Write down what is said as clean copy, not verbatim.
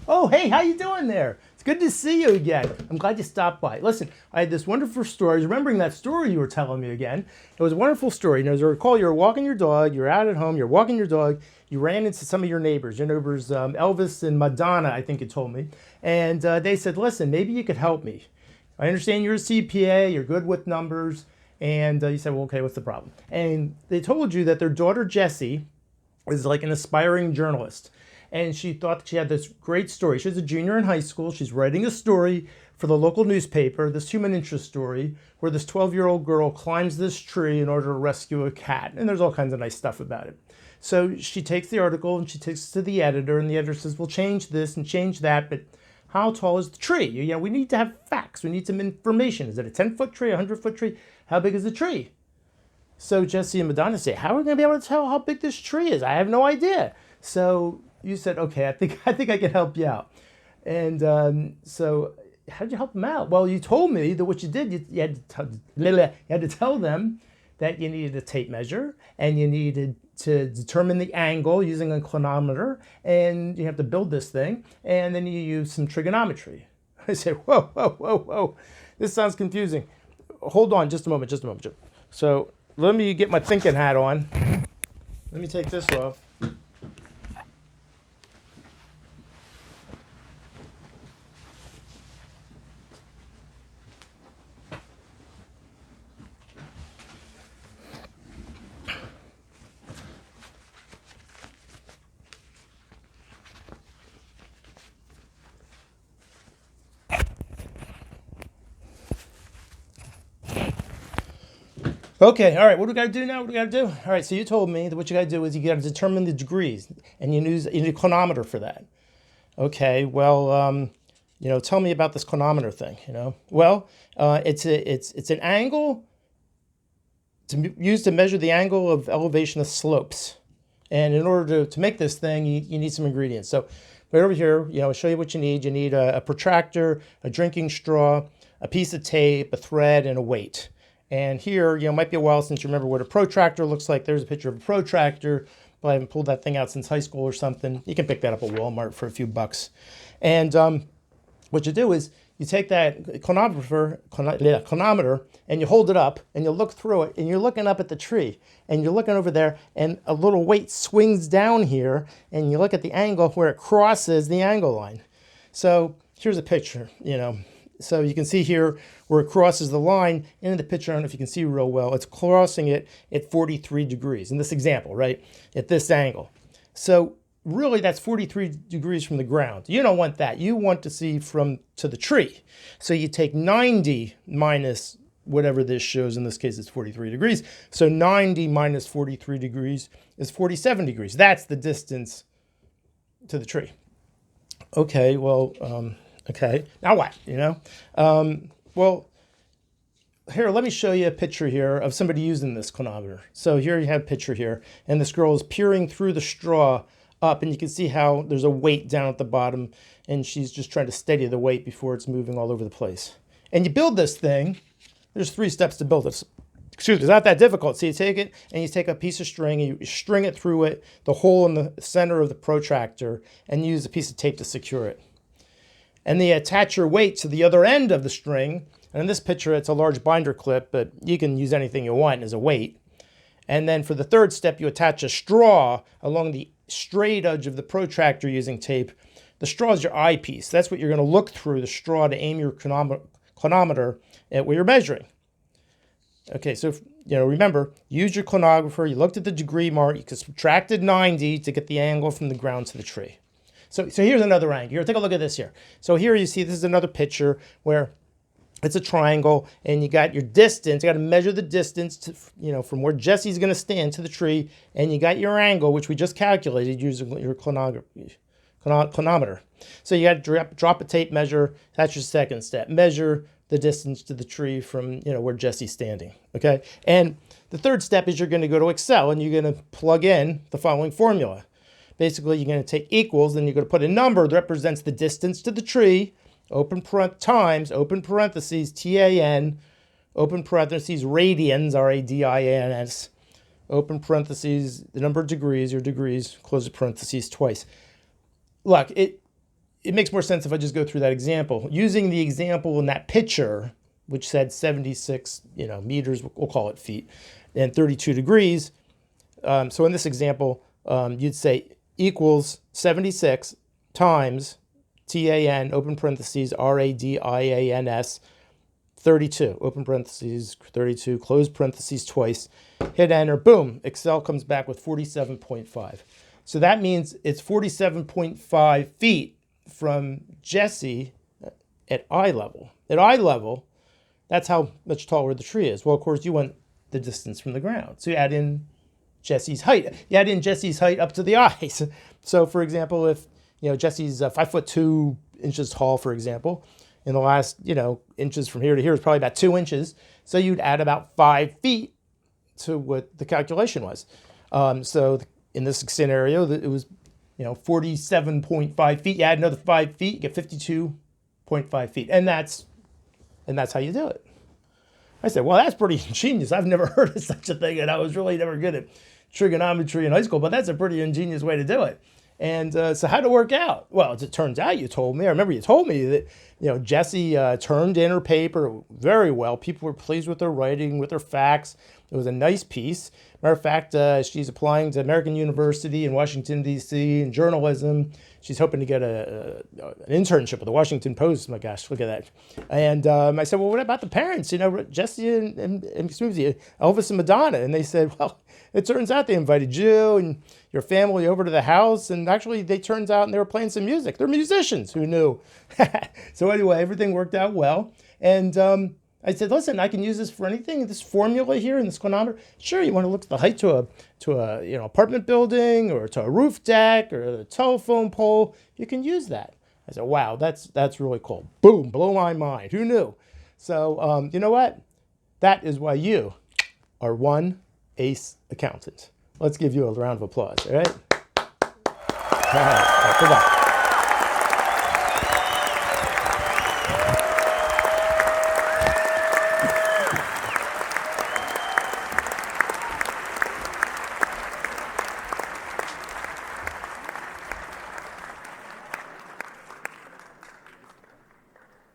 Oh, hey, how you doing there? It's good to see you again. I'm glad you stopped by. Listen, I had this wonderful story. I was remembering that story you were telling me again. It was a wonderful story. As I recall, you were walking your dog, you're out at home, you're walking your dog, you ran into some of your neighbors, Elvis and Madonna, I think you told me. And they said, listen, maybe you could help me. I understand you're a CPA, you're good with numbers. And you said, well, okay, what's the problem? And they told you that their daughter, Jessie, is like an aspiring journalist. And she thought that she had this great story. She's a junior in high school. She's writing a story for the local newspaper, this human interest story, where this 12-year-old girl climbs this tree in order to rescue a cat. And there's all kinds of nice stuff about it. So she takes the article and she takes it to the editor, and the editor says, we'll change this and change that, but how tall is the tree? We need to have facts. We need some information. Is it a 10-foot tree, a 100-foot tree? How big is the tree? So Jessie and Madonna say, how are we going to be able to tell how big this tree is? I have no idea. So you said, okay, I think I can help you out. And so how did you help them out? Well, you told me that what you did, you had to tell them that you needed a tape measure and you needed to determine the angle using a clinometer, and you have to build this thing, and then you use some trigonometry. I said, whoa. This sounds confusing. Hold on just a moment. So let me get my thinking hat on. Let me take this off. Okay, all right, what do we got to do now? All right, so you told me that what you got to do is you got to determine the degrees, and you need a clinometer for that. Okay, well, tell me about this clinometer thing, Well, it's an angle used to measure the angle of elevation of slopes. And in order to make this thing, you need some ingredients. So right over here, I'll show you what you need. You need a protractor, a drinking straw, a piece of tape, a thread, and a weight. And here, it might be a while since you remember what a protractor looks like. There's a picture of a protractor, but I haven't pulled that thing out since high school or something. You can pick that up at Walmart for a few bucks. And what you do is you take that clinometer and you hold it up and you look through it, and you're looking up at the tree and you're looking over there, and a little weight swings down here, and you look at the angle where it crosses the angle line. So here's a picture, So you can see here where it crosses the line. In the picture, I don't know if you can see real well, it's crossing it at 43 degrees in this example, right? At this angle. So really that's 43 degrees from the ground. You don't want that. You want to see to the tree. So you take 90 minus whatever this shows. In this case, it's 43 degrees. So 90 minus 43 degrees is 47 degrees. That's the distance to the tree. Okay, well, okay, now what, Well, here, let me show you a picture here of somebody using this clinometer. So here you have a picture here, and this girl is peering through the straw up, and you can see how there's a weight down at the bottom, and she's just trying to steady the weight before it's moving all over the place. And you build this thing, there's 3 steps to build this. Excuse me, it's not that difficult. So you take it, and you take a piece of string, and you string it through it, the hole in the center of the protractor, and use a piece of tape to secure it. And then you attach your weight to the other end of the string. And in this picture, it's a large binder clip, but you can use anything you want as a weight. And then for the 3rd step, you attach a straw along the straight edge of the protractor using tape. The straw is your eyepiece. That's what you're going to look through the straw to aim your clinometer at where you're measuring. Okay, so remember, use your clinographer. You looked at the degree mark. You subtracted 90 to get the angle from the ground to the tree. So here's another angle. Here, take a look at this here. So here you see this is another picture where it's a triangle, and you got your distance. You got to measure the distance to, from where Jessie's going to stand to the tree, and you got your angle, which we just calculated using your clinometer. So you got to drop a tape measure. That's your 2nd step. Measure the distance to the tree from where Jessie's standing. Okay, and the 3rd step is you're going to go to Excel, and you're going to plug in the following formula. Basically, you're going to take equals, then you're going to put a number that represents the distance to the tree, times, open parentheses, TAN, open parentheses, radians, RADIANS, open parentheses, the number of degrees, close the parentheses twice. Look, it makes more sense if I just go through that example. Using the example in that picture, which said 76, meters, we'll call it feet, and 32 degrees. So in this example, you'd say equals 76 times TAN, open parentheses, RADIANS, 32, open parentheses, 32, close parentheses twice, hit enter, boom, Excel comes back with 47.5. So that means it's 47.5 feet from Jesse at eye level. At eye level, that's how much taller the tree is. Well, of course, you want the distance from the ground. So you add in Jesse's height. You add in Jesse's height up to the eyes. So for example, if Jesse's 5'2" tall, for example, in the last inches from here to here is probably about 2 inches. So you'd add about 5 feet to what the calculation was. So in this scenario, it was 47.5 feet. You add another 5 feet, you get 52.5 feet, and that's how you do it. I said, well, that's pretty ingenious. I've never heard of such a thing, and I was really never good at trigonometry in high school, but that's a pretty ingenious way to do it. And so how'd it work out? Well, as it turns out, you told me, I remember you told me that, Jessie turned in her paper very well. People were pleased with her writing, with her facts. It was a nice piece. Matter of fact, she's applying to American University in Washington, D.C. in journalism. She's hoping to get an internship with the Washington Post. My gosh, look at that. And I said, well, what about the parents? Jessie and Elvis and Madonna. And they said, well, it turns out they invited you and your family over to the house. And actually, they turned out and they were playing some music. They're musicians. Who knew? So anyway, everything worked out well. And I said, listen, I can use this for anything. This formula here in this clinometer. Sure, you want to look at the height to a apartment building or to a roof deck or a telephone pole. You can use that. I said, wow, that's really cool. Boom, blow my mind. Who knew? So you know what? That is why you are one ace accountant. Let's give you a round of applause. All right. All right. Good luck.